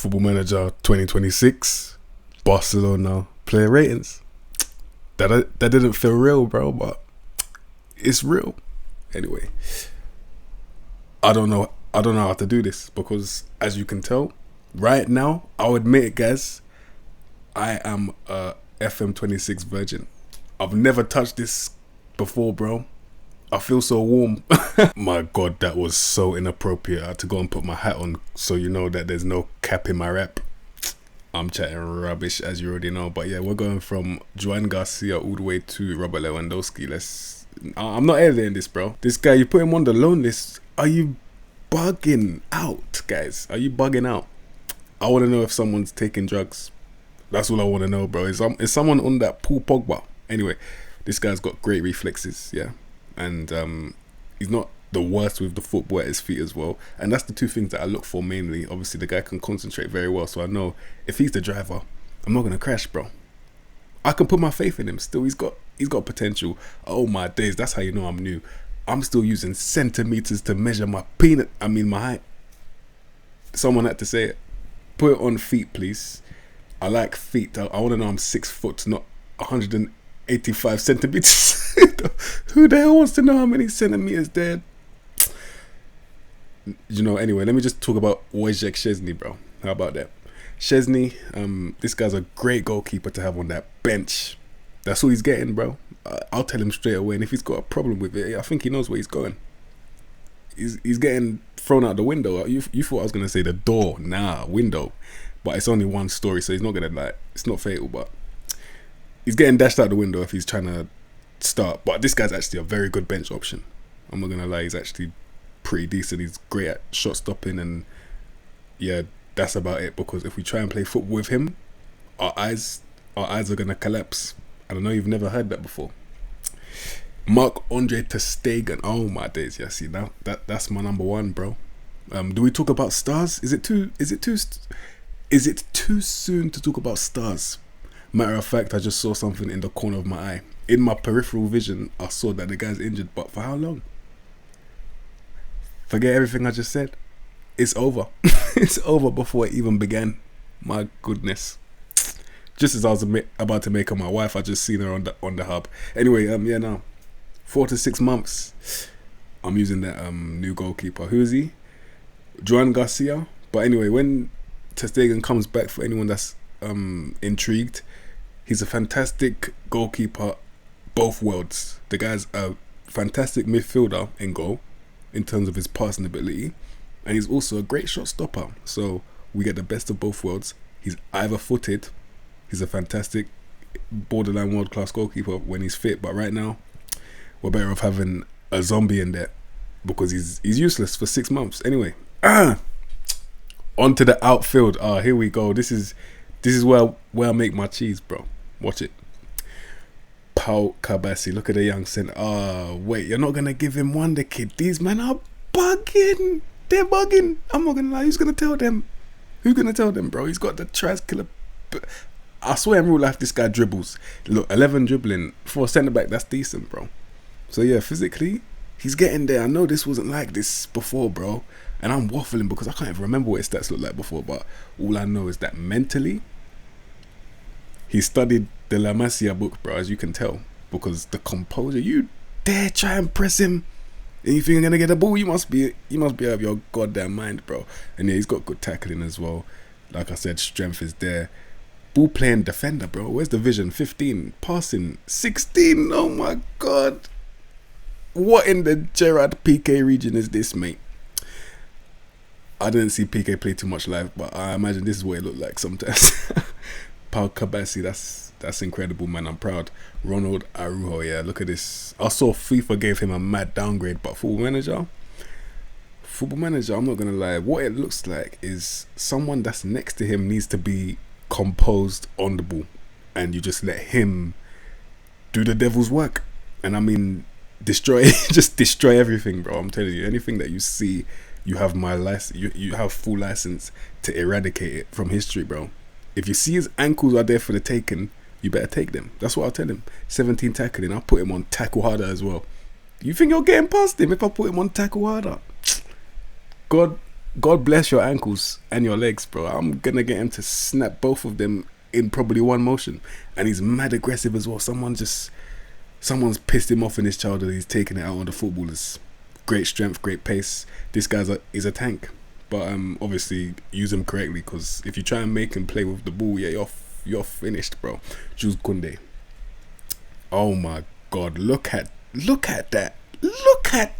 Football Manager 2026 Barcelona player ratings. That didn't feel real, bro, but it's real. Anyway, I don't know how to do this because, as you can tell, right now, I'll admit it, guys, I am a FM26 virgin. I've never touched this before, bro. I feel so warm. My God, that was so inappropriate. I had to go and put my hat on so you know that there's no cap in my rap. I'm chatting rubbish, as you already know. But yeah, we're going from Joan Garcia all the way to Robert Lewandowski. I'm not editing this, bro. This guy, you put him on the loan list. Are you bugging out, guys? Are you bugging out? I want to know if someone's taking drugs. That's all I want to know, bro. Is someone on that Paul Pogba? Anyway, this guy's got great reflexes, yeah. And he's not the worst with the football at his feet as well. And that's the two things that I look for mainly. Obviously, the guy can concentrate very well. So I know if he's the driver, I'm not going to crash, bro. I can put my faith in him still. He's got potential. Oh, my days. That's how you know I'm new. I'm still using centimeters to measure my my height. Someone had to say it. Put it on feet, please. I like feet. I want to know I'm 6 foot, not 185 centimeters. Who the hell wants to know how many centimeters there? You know, anyway, let me just talk about Wojciech Szczesny, bro. How about that? Szczesny, this guy's a great goalkeeper to have on that bench. That's all he's getting, bro. I'll tell him straight away. And if he's got a problem with it, I think he knows where he's going. He's getting thrown out the window. You thought I was going to say the door. Nah, window. But it's only one story, so he's not going to, it's not fatal, but he's getting dashed out the window if he's trying to start. But this guy's actually a very good bench option. I'm not going to lie, he's actually pretty decent. He's great at shot stopping, and yeah, that's about it. Because if we try and play football with him, our eyes are going to collapse. And I know you've never heard that before. Marc-Andre Ter Stegen. Oh my days, yeah. See now that's my number one, bro. Do we talk about stars? Is it too soon to talk about stars? Matter of fact, I just saw something in the corner of my eye. In my peripheral vision, I saw that the guy's injured, but for how long? Forget everything I just said. It's over. It's over before it even began. My goodness. Just as I was about to make her my wife, I just seen her on the hub. Anyway, yeah, now 4 to 6 months. I'm using that new goalkeeper. Who is he? Joan Garcia. But anyway, when Ter Stegen comes back, for anyone that's intrigued, he's a fantastic goalkeeper, both worlds. The guy's a fantastic midfielder in goal in terms of his passing ability, and he's also a great shot stopper. So we get the best of both worlds. He's either footed. He's a fantastic borderline world class goalkeeper when he's fit, but right now we're better off having a zombie in there because he's useless for 6 months. Anyway, onto the outfield. Here we go. This is where I make my cheese, bro. Watch it. Pau Kabassi. Look at the young centre. Wait, you're not gonna give him wonderkid. These men are bugging. They're bugging. I'm not gonna lie. Who's gonna tell them? Who's gonna tell them, bro? He's got the trash killer. I swear in real life this guy dribbles. Look, 11 dribbling for a centre back. That's decent, bro. So yeah, physically he's getting there. I know this wasn't like this before, bro. And I'm waffling because I can't even remember what his stats looked like before. But all I know is that mentally, he studied the La Masia book, bro, as you can tell. Because the composure, you dare try and press him, and you think you're going to get the ball, you must be out of your goddamn mind, bro. And yeah, he's got good tackling as well. Like I said, strength is there. Ball playing defender, bro. Where's the vision? 15. Passing. 16. Oh my God. What in the Gerard PK region is this, mate? I didn't see PK play too much live, but I imagine this is what it looked like sometimes. Pau Kabassi, that's incredible, man. I'm proud. Ronald Araujo, yeah, look at this. I saw FIFA gave him a mad downgrade, but Football Manager, I'm not gonna lie, what it looks like is someone that's next to him needs to be composed on the ball, and you just let him do the devil's work. And I mean, destroy everything, bro. I'm telling you, anything that you see, you have my license. You have full license to eradicate it from history, bro. If you see his ankles are there for the taking, you better take them. That's what I'll tell him. 17 tackling. I'll put him on tackle harder as well. You think you're getting past him if I put him on tackle harder? God God bless your ankles and your legs, bro. I'm gonna get him to snap both of them in probably one motion. And he's mad aggressive as well. Someone's pissed him off in his childhood. He's taking it out on the footballers. Great strength, great pace. This is a tank. But obviously use him correctly, because if you try and make him play with the ball, yeah, you're finished, bro. Jules Kounde. Oh my God! Look at that! Look at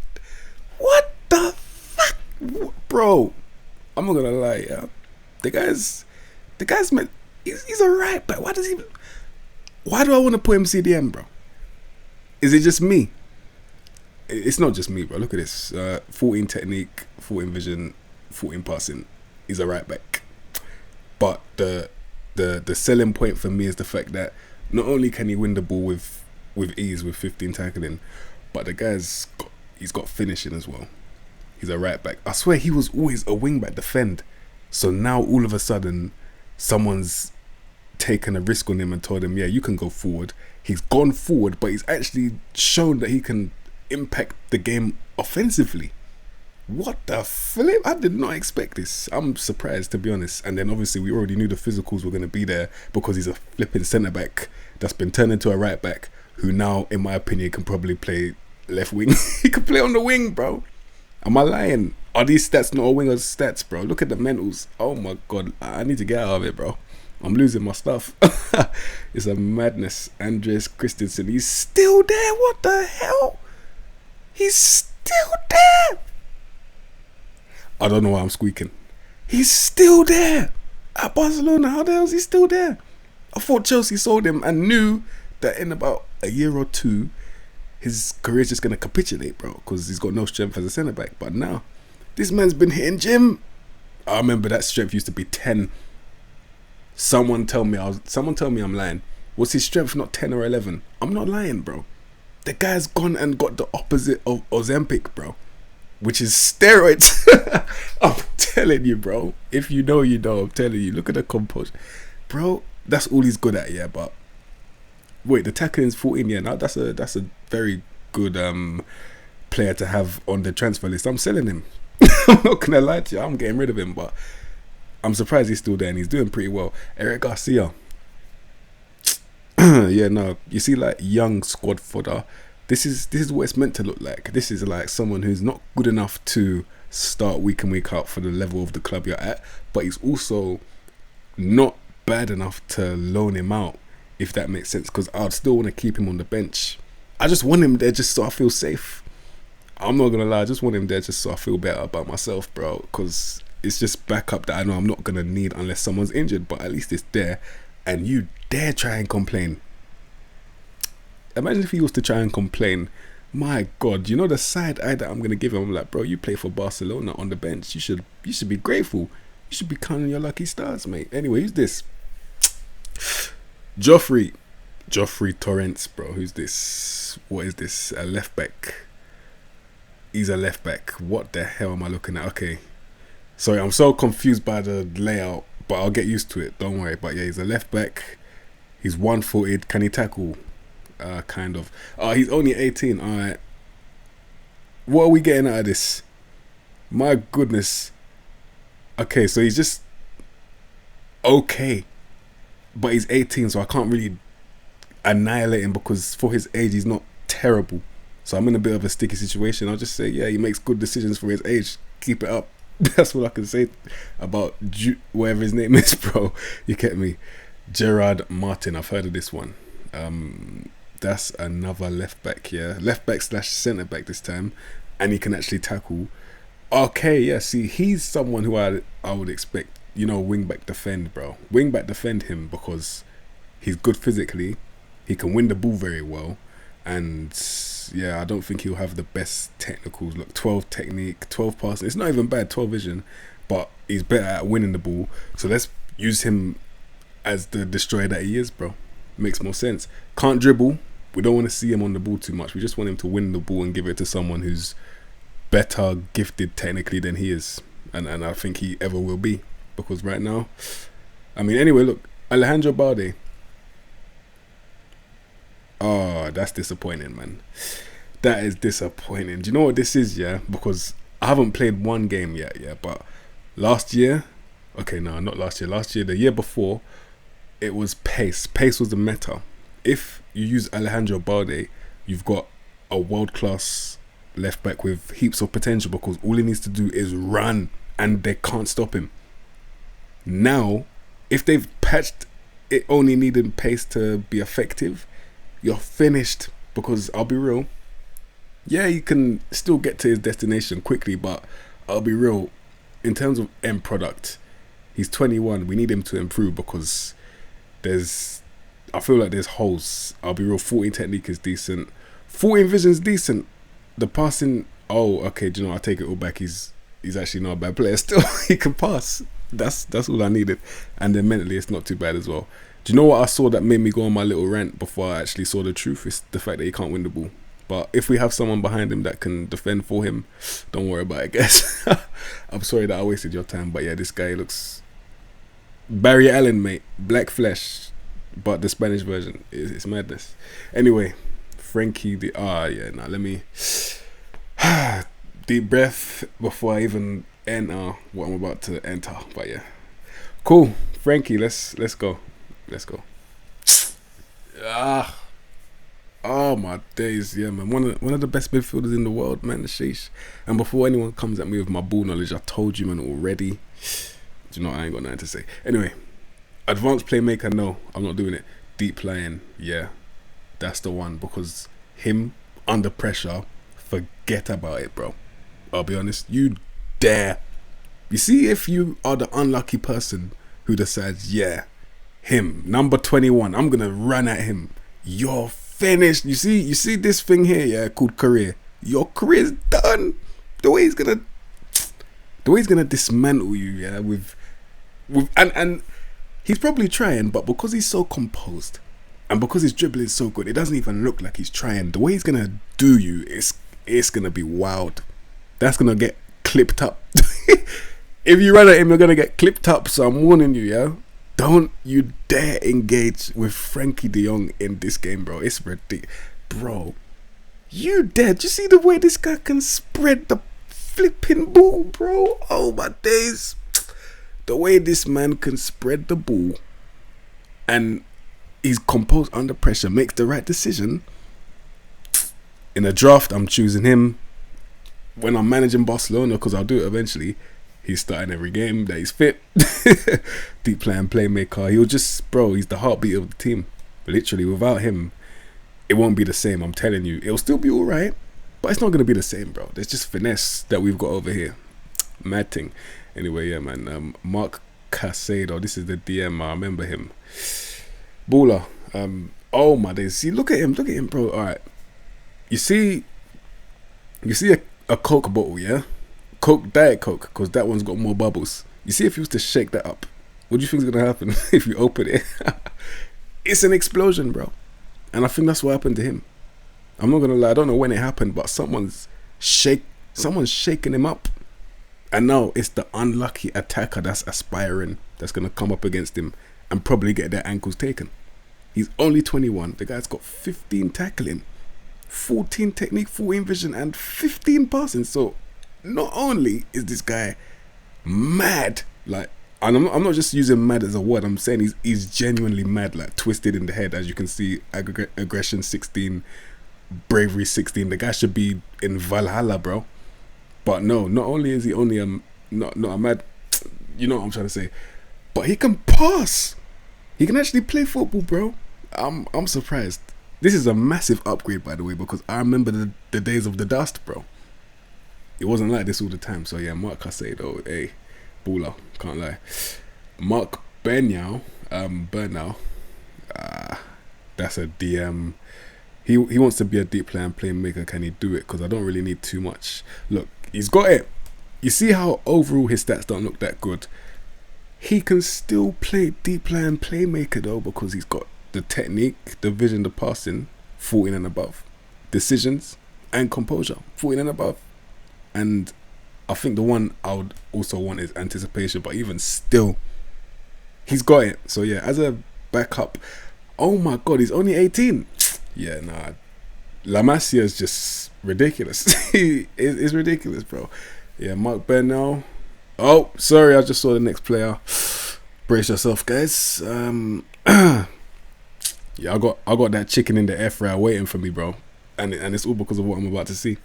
what the fuck, bro! I'm not gonna lie, yeah. The guy's meant. He's alright, but why do I want to put him CDM, bro? Is it just me? It's not just me, bro. Look at this. 14 technique, 14 vision, 14 passing. He's a right back. But the selling point for me is the fact that not only can he win the ball with ease with 15 tackling, but he's got finishing as well. He's a right back. I swear he was always a wing back defend. So now all of a sudden someone's taken a risk on him and told him, yeah, you can go forward. He's gone forward, but he's actually shown that he can impact the game offensively. What the flip? I did not expect this. I'm surprised, to be honest. And then obviously we already knew the physicals were going to be there, because he's a flipping centre back that's been turned into a right back, who now, in my opinion, can probably play left wing. He can play on the wing, bro. Am I lying? Are these stats not a winger's stats, bro? Look at the mentals. Oh my God, I need to get out of it, bro. I'm losing my stuff. It's a madness. Andres Christensen, he's still there. What the hell? He's still there. I don't know why I'm squeaking. He's still there at Barcelona. How the hell is he still there? I thought Chelsea sold him and knew that in about a year or two his career's just gonna capitulate, bro, because he's got no strength as a centre back. But now this man's been hitting gym. I remember that strength used to be 10. Someone tell me I'm lying. Was his strength not 10 or 11? I'm not lying, bro. The guy's gone and got the opposite of Ozempic, bro, which is steroids. I'm telling you, bro. If you know, you know. I'm telling you. Look at the composure, bro. That's all he's good at, yeah. But wait, the tackling's 14. Yeah, now that's a very good player to have on the transfer list. I'm selling him. I'm not gonna lie to you. I'm getting rid of him, but I'm surprised he's still there and he's doing pretty well. Eric Garcia. Yeah, no. You see, like, young squad fodder. This is what it's meant to look like. This is like someone who's not good enough to start week in, week out for the level of the club you're at, but he's also not bad enough to loan him out, if that makes sense, because I'd still want to keep him on the bench. I just want him there just so I feel safe. I'm not gonna lie, I just want him there just so I feel better about myself, bro, because it's just backup that I know I'm not gonna need unless someone's injured, but at least it's there. And you dare try and complain. Imagine if he was to try and complain. My God, you know the side eye that I'm gonna give him. I'm like, bro, you play for Barcelona on the bench. You should be grateful. You should be counting your lucky stars, mate. Anyway, who's this? Joffrey Torrents, bro. Who's this? What is this? A left back. He's a left back. What the hell am I looking at? Okay. Sorry, I'm so confused by the layout, but I'll get used to it. Don't worry. But yeah, he's a left back. He's one-footed. Can he tackle? Kind of. He's only 18. All right. What are we getting out of this? My goodness. Okay, so he's just okay, but he's 18, so I can't really annihilate him because for his age, he's not terrible. So I'm in a bit of a sticky situation. I'll just say, yeah, he makes good decisions for his age. Keep it up. That's what I can say about whatever his name is, bro. You get me? Gerard Martin. I've heard of this one. That's another left back here. Left back / centre back this time. And he can actually tackle. Okay, yeah, see, he's someone who I would expect, wing back defend, bro. Wing back defend him because he's good physically. He can win the ball very well. And yeah, I don't think he'll have the best technicals. Look, 12 technique, 12 passing. It's not even bad, 12 vision, but he's better at winning the ball. So let's use him as the destroyer that he is, bro. Makes more sense. Can't dribble. We don't want to see him on the ball too much. We just want him to win the ball and give it to someone who's better gifted technically than he is. And I think he ever will be. Because right now, anyway, look, Alejandro Balde. Oh, that's disappointing, man. That is disappointing. Do you know what this is, yeah? Because I haven't played one game yet, yeah, but Last year, okay, no, not last year. Last year, the year before, it was pace. Pace was the meta. If you use Alejandro Balde, you've got a world-class left back with heaps of potential because all he needs to do is run and they can't stop him. Now, if they've patched it only needing pace to be effective, you're finished because I'll be real. Yeah, you can still get to his destination quickly, but I'll be real. In terms of end product, he's 21. We need him to improve because I feel like there's holes. I'll be real. 14 technique is decent. 14 vision's decent. The passing, okay, do you know, I take it all back. He's actually not a bad player still. He can pass. That's all I needed. And then mentally, it's not too bad as well. Do you know what I saw that made me go on my little rant before I actually saw the truth? It's the fact that he can't win the ball. But if we have someone behind him that can defend for him, don't worry about it, guys. I'm sorry that I wasted your time, but yeah, this guy looks Barry Allen, mate. Black flesh, but the Spanish version. It's madness. Anyway, Frankie let me deep breath before I even enter what I'm about to enter. But yeah, cool. Frankie, let's go. Oh my days, yeah, man. One of the best midfielders in the world, man. Sheesh. And before anyone comes at me with my ball knowledge, I told you, man, already. Do you know, I ain't got nothing to say. Anyway, advanced playmaker, no, I'm not doing it. Deep lying, yeah, that's the one. Because him under pressure, forget about it, bro. I'll be honest. You dare. You see, if you are the unlucky person who decides, yeah, him, number 21, I'm gonna run at him, you're finished. You see this thing here, yeah, called career. Your career's done. The way he's gonna dismantle you, yeah, with and he's probably trying, but because he's so composed and because his dribbling is so good, it doesn't even look like he's trying. The way he's gonna do you, it's gonna be wild. That's gonna get clipped up. If you run at him, you're gonna get clipped up. So I'm warning you, yeah. Don't you dare engage with Frankie de Jong in this game, bro. It's ridiculous. Bro, you dare. Do you see the way this guy can spread the flipping ball, bro? Oh, my days. The way this man can spread the ball and he's composed under pressure, makes the right decision. In a draft, I'm choosing him. When I'm managing Barcelona, because I'll do it eventually, he's starting every game that he's fit. Deep playing playmaker. He'll just, bro, he's the heartbeat of the team. Literally, without him, it won't be the same. I'm telling you. It'll still be all right, but it's not going to be the same, bro. There's just finesse that we've got over here. Mad thing. Anyway, yeah, man. Mark Casado. This is the DM. I remember him. Baller. Oh, my days. See, look at him, bro. All right. You see a Coke bottle, yeah? Diet Coke, because that one's got more bubbles. You see, if you was to shake that up, what do you think is going to happen if you open it? It's an explosion, bro. And I think that's what happened to him. I'm not going to lie, I don't know when it happened, but someone's shaking him up. And now it's the unlucky attacker that's aspiring that's going to come up against him and probably get their ankles taken. He's only 21. The guy's got 15 tackling, 14 technique, 14 vision, and 15 passing. So not only is this guy mad, like, and I'm not just using mad as a word, I'm saying he's genuinely mad, like twisted in the head, as you can see. Aggression 16, bravery 16. The guy should be in Valhalla, bro. But no, not only is he only not a mad, you know what I'm trying to say, but he can pass. He can actually play football, bro. I'm surprised. This is a massive upgrade, by the way, because I remember the days of the dust, bro. It wasn't like this all the time. So yeah, Mark Casado, hey, baller, can't lie. Mark Bernal, that's a DM. He wants to be a deep player and playmaker. Can he do it? Because I don't really need too much. Look, he's got it. You see how overall his stats don't look that good. He can still play deep player and playmaker though, because he's got the technique, the vision, the passing, 14 and above. Decisions and composure, 14 and above. And I think the one I would also want is anticipation, but even still, he's got it. So yeah, as a backup, oh my god, he's only 18. Yeah, nah, La Masia is just ridiculous. It's ridiculous, bro. Yeah, Mark Bernal, Oh, sorry, I just saw the next player. Brace yourself, guys. Yeah, I got that chicken in the air fryer waiting for me, bro. And it's all because of what I'm about to see.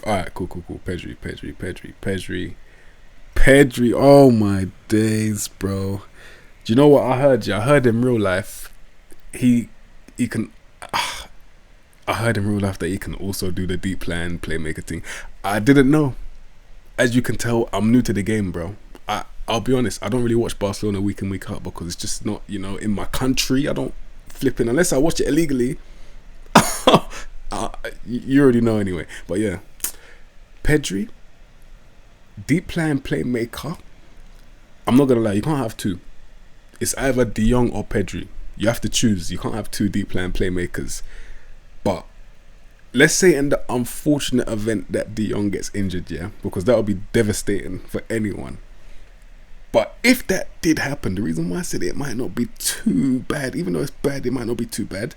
Alright, cool. Pedri. Oh my days, bro. Do you know what I heard? I heard in real life he can. I heard in real life that he can also do the deep plan playmaker thing. I didn't know. As you can tell, I'm new to the game, bro. I'll be honest, I don't really watch Barcelona week in, week out because it's just not, in my country. I don't flip in unless I watch it illegally. You already know anyway. But yeah, Pedri, deep plan playmaker. I'm not gonna lie, you can't have two. It's either De Jong or Pedri. You have to choose. You can't have two deep plan playmakers. But let's say in the unfortunate event that De Jong gets injured, yeah, because that would be devastating for anyone. But if that did happen, the reason why I said it might not be too bad, even though it's bad, it might not be too bad,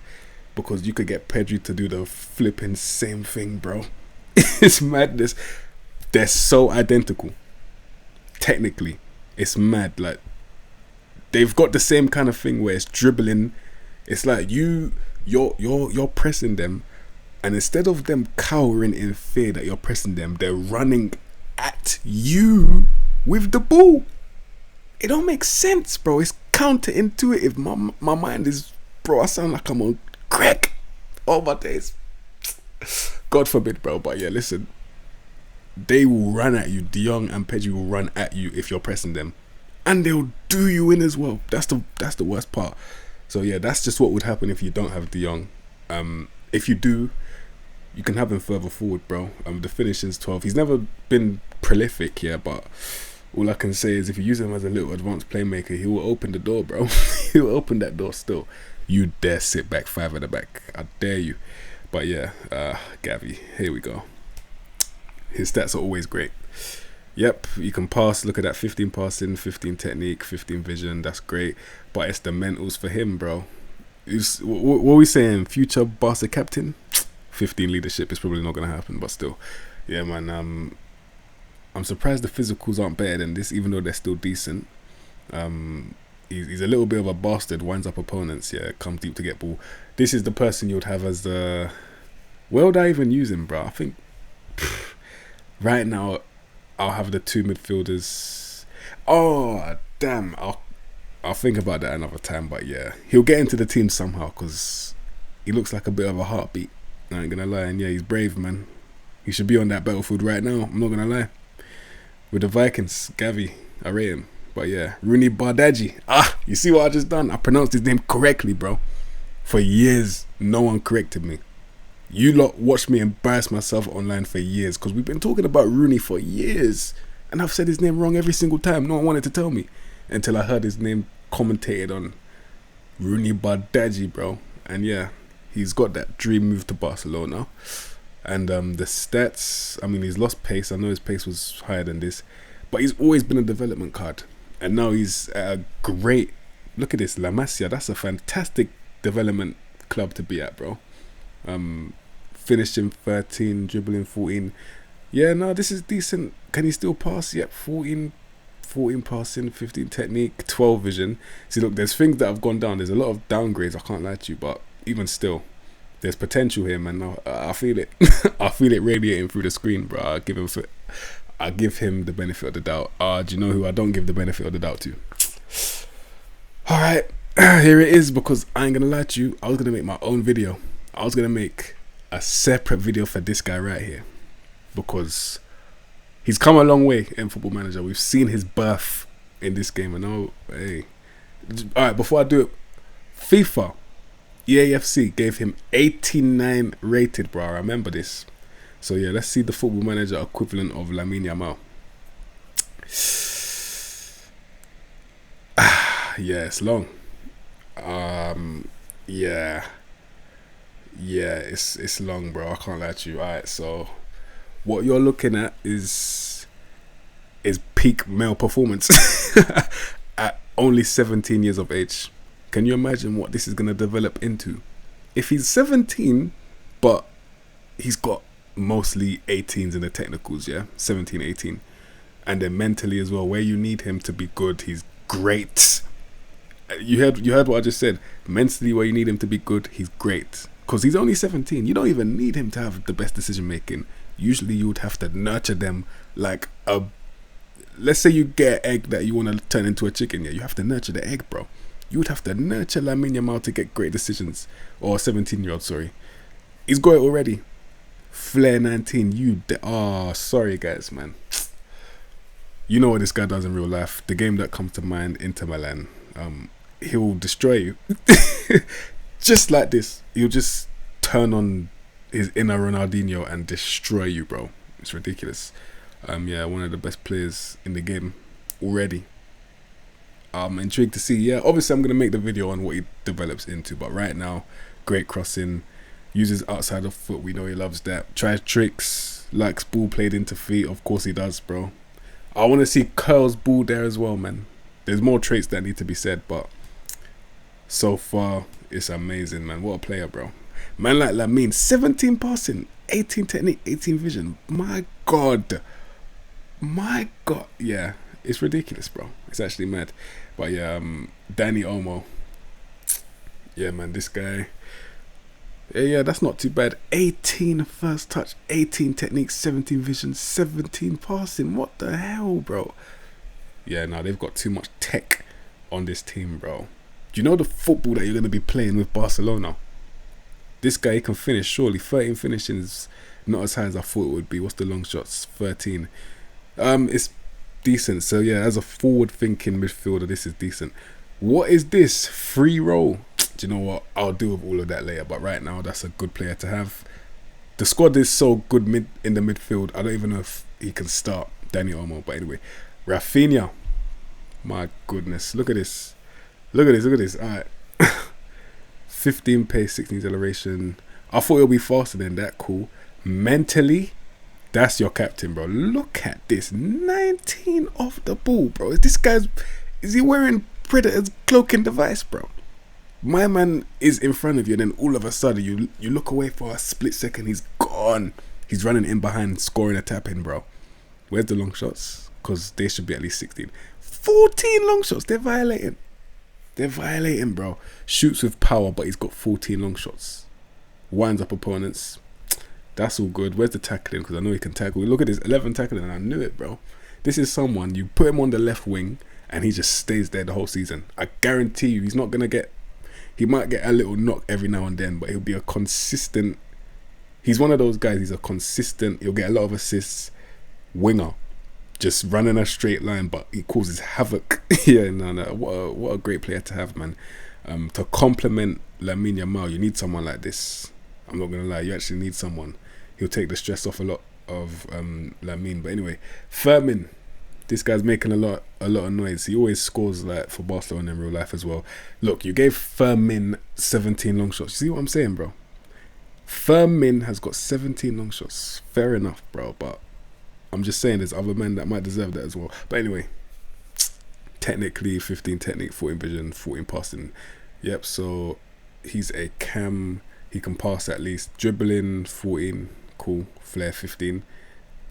because you could get Pedri to do the flipping same thing, bro. It's madness. They're so identical. Technically, it's mad. Like, they've got the same kind of thing where it's dribbling. It's like you're pressing them, and instead of them cowering in fear that you're pressing them, they're running at you with the ball. It don't make sense, bro. It's counterintuitive. My mind is, bro, I sound like I'm on crack all my days. God forbid, bro. But yeah, listen, they will run at you. De Jong and Pedri will run at you if you're pressing them, and they'll do you in as well. That's the worst part. So yeah, that's just what would happen if you don't have De Jong. If you do, you can have him further forward, bro. The finishing's 12. He's never been prolific, yeah, but all I can say is if you use him as a little advanced playmaker, he will open the door, bro. He will open that door still. You dare sit back 5 at the back. I dare you. But yeah, Gavi, here we go. His stats are always great. Yep, you can pass. Look at that, 15 passing, 15 technique, 15 vision. That's great. But it's the mentals for him, bro. What are we saying? Future Barca captain? 15 leadership is probably not going to happen, but still. Yeah, man. I'm surprised the physicals aren't better than this, even though they're still decent. He's a little bit of a bastard, winds up opponents, yeah, come deep to get ball. This is the person you'd have as the... Where would I even use him, bro? I think right now I'll have the two midfielders. Oh, damn. I'll think about that another time, but yeah. He'll get into the team somehow because he looks like a bit of a heartbeat. I ain't gonna lie, and yeah, he's brave, man. He should be on that battlefield right now, I'm not gonna lie. With the Vikings, Gavi, I rate him. But yeah, Badaji. You see what I just done? I pronounced his name correctly, bro. For years, no one corrected me. You lot watched me embarrass myself online for years because we've been talking about Rooney for years. And I've said his name wrong every single time. No one wanted to tell me until I heard his name commentated on. Badaji, bro. And yeah, he's got that dream move to Barcelona. And the stats, I mean, he's lost pace. I know his pace was higher than this, but he's always been a development card. And now he's at a great, look at this, La Masia. That's a fantastic development club to be at, bro. Finishing 13, dribbling 14. Yeah, no, this is decent. Can he still pass? Yep, 14 passing, 15 technique, 12 vision. See, look, there's things that have gone down. There's a lot of downgrades, I can't lie to you, but even still, there's potential here, man. I feel it. I feel it radiating through the screen, bro. I give him the benefit of the doubt. Do you know who I don't give the benefit of the doubt to? Alright, here it is, because I ain't gonna lie to you, I was gonna make my own video. I was gonna make a separate video for this guy right here, because he's come a long way in Football Manager. We've seen his birth in this game, and now, hey. Alright, before I do it, FIFA EAFC gave him 89 rated, bro. I remember this. So yeah, let's see the Football Manager equivalent of Lamine Yamal. Yeah, it's long. Yeah, it's long, bro. I can't lie to you. Alright, so what you're looking at is peak male performance at only 17 years of age. Can you imagine what this is going to develop into? If he's 17, but he's got mostly 18s in the technicals, yeah? 17, 18. And then mentally as well, where you need him to be good, he's great. You heard what I just said. Mentally, where you need him to be good, he's great. Because he's only 17. You don't even need him to have the best decision making. Usually you would have to nurture them like a... Let's say you get an egg that you want to turn into a chicken. Yeah, you have to nurture the egg, bro. You would have to nurture Lamine Yamal to get great decisions. Or 17-year-old, sorry. He's got it already. Flair 19. Sorry, guys, man. You know what this guy does in real life. The game that comes to mind, Inter Milan. He'll destroy you. Just like this. He'll just turn on his inner Ronaldinho and destroy you, bro. It's ridiculous. Yeah, one of the best players in the game already. I'm intrigued to see. Yeah, obviously I'm going to make the video on what he develops into. But right now, great crossing. Uses outside of foot. We know he loves that. Tries tricks. Likes ball played into feet. Of course he does, bro. I want to see curls ball there as well, man. There's more traits that need to be said, but so far it's amazing, man. What a player, bro. Man like Lamine, 17 passing, 18 technique, 18 vision. My God. Yeah, it's ridiculous, bro. It's actually mad. But yeah, Dani Olmo. Yeah, man, this guy. Yeah, that's not too bad. 18 first touch, 18 technique, 17 vision, 17 passing. What the hell, bro? Yeah, no, they've got too much tech on this team, bro. Do you know the football that you're going to be playing with Barcelona? This guy can finish, surely. 13 finishing is not as high as I thought it would be. What's the long shots? 13. It's decent. So, yeah, as a forward-thinking midfielder, this is decent. What is this? Free roll. Do you know what? I'll deal with all of that later. But right now, that's a good player to have. The squad is so good in the midfield. I don't even know if he can start Dani Olmo. But anyway, Raphinha. My goodness. Look at this. Look at this. All right. 15 pace, 16 acceleration. I thought it'll be faster than that. Cool. Mentally, that's your captain, bro. Look at this. 19 off the ball, bro. Is he wearing Predator's cloaking device, bro? My man is in front of you, and then all of a sudden you look away for a split second. He's gone. He's running in behind, scoring a tap in, bro. Where's the long shots? Because they should be at least 16. 14 long shots. They're violating, bro. Shoots with power, but he's got 14 long shots. Winds up opponents. That's all good. Where's the tackling? Because I know he can tackle. Look at this, 11 tackling, and I knew it, bro. This is someone, you put him on the left wing, and he just stays there the whole season. I guarantee you, he's not going to get... He might get a little knock every now and then, but he'll be a consistent... He's one of those guys, he's a consistent... He'll get a lot of assists. Winger. Just running a straight line, but he causes havoc. Yeah, no. What a great player to have, man. To complement Lamine Yamal, you need someone like this. I'm not going to lie, you actually need someone. He'll take the stress off a lot of Lamine. But anyway, Fermin. This guy's making a lot of noise. He always scores like for Barcelona in real life as well. Look, you gave Fermin 17 long shots. You see what I'm saying, bro? Fermin has got 17 long shots. Fair enough, bro. But I'm just saying there's other men that might deserve that as well. But anyway, technically 15 technique, 14 vision, 14 passing. Yep, so he's a cam. He can pass at least. Dribbling, 14. Cool. Flair, 15.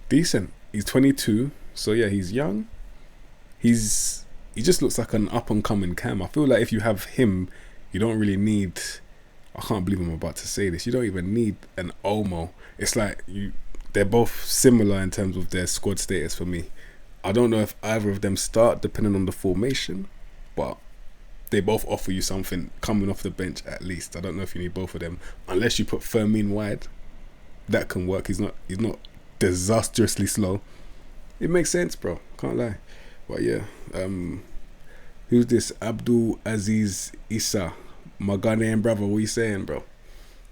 Decent. He's 22. So yeah, he's young. He just looks like an up and coming cam. I feel like if you have him, you don't really need... I can't believe I'm about to say this. You don't even need an Olmo. It's like they're both similar in terms of their squad status for me. I don't know if either of them start depending on the formation, but they both offer you something coming off the bench at least. I don't know if you need both of them unless you put Fermin wide. That can work. He's not disastrously slow. It makes sense, bro. Can't lie. But yeah, who's this? Abdul Aziz Isa, my Ghanaian brother. What are you saying, bro?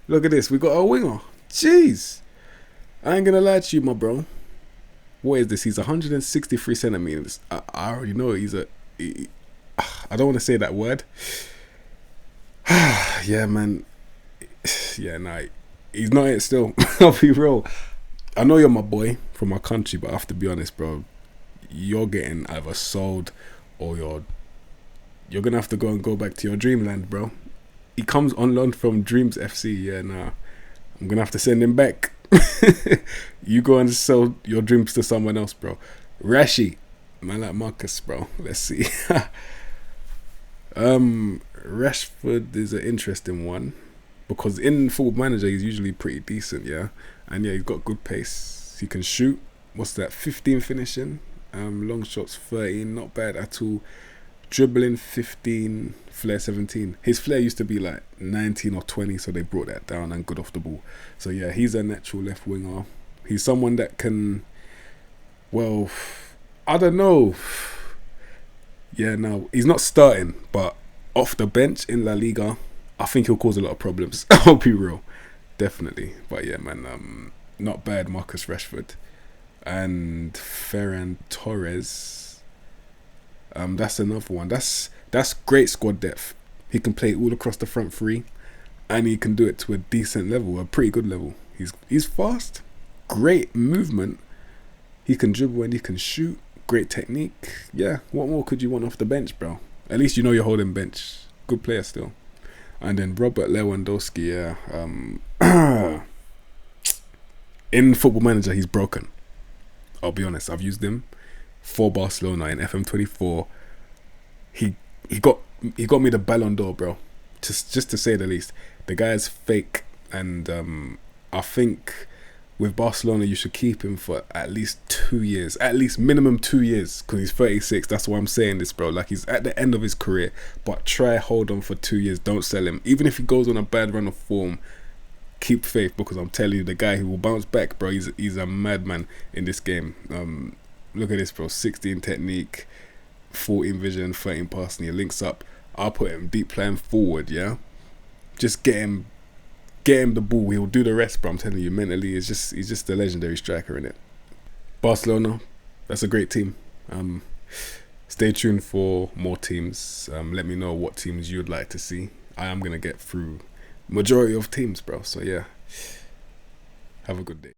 Look at this. We got a winger. Jeez. I ain't gonna lie to you, my bro. What is this? He's 163 centimeters. I already know I don't want to say that word. Yeah, man. Yeah, nah. He's not it still. I'll be real. I know you're my boy from my country, but I have to be honest, bro. You're getting either sold or you're gonna have to go back to your dreamland, bro. He comes on loan from Dreams FC. Yeah, nah. I'm gonna have to send him back. You go and sell your dreams to someone else, bro. Rashi, man like Marcus, bro. Let's see. Rashford is an interesting one because in Football Manager he's usually pretty decent, yeah, and yeah, he's got good pace. He can shoot. What's that? 15 finishing. Long shots 13, not bad at all. Dribbling 15, flair 17. His flair used to be like 19 or 20, so they brought that down, and good off the ball. So yeah, he's a natural left winger. He's someone that can, well, I don't know. Yeah, no, he's not starting, but off the bench in La Liga, I think he'll cause a lot of problems. I'll be real, definitely. But yeah, man, not bad, Marcus Rashford. And Fermin and Torres, that's another one. That's great squad depth. He can play all across the front three, and he can do it to a decent level, a pretty good level. He's fast, great movement. He can dribble and he can shoot. Great technique. Yeah, what more could you want off the bench, bro? At least you know you're holding bench. Good player still. And then Robert Lewandowski, yeah. In Football Manager, he's broken. I'll be honest. I've used him for Barcelona in FM24. He got me the Ballon d'Or, bro. Just to say the least. The guy is fake, and I think with Barcelona you should keep him for at least 2 years, at least minimum 2 years, because he's 36. That's why I'm saying this, bro. Like, he's at the end of his career, but try hold on for 2 years. Don't sell him. Even if he goes on a bad run of form, keep faith, because I'm telling you, the guy who will bounce back, bro. He's a madman in this game. Look at this, bro. 16 technique, 14 vision, 13 passing. He links up. I'll put him deep playing forward. Yeah, just get him the ball. He'll do the rest, bro. I'm telling you, mentally, he's just a legendary striker in it. Barcelona, that's a great team. Stay tuned for more teams. Let me know what teams you'd like to see. I am gonna get through majority of teams, bro. So yeah, have a good day.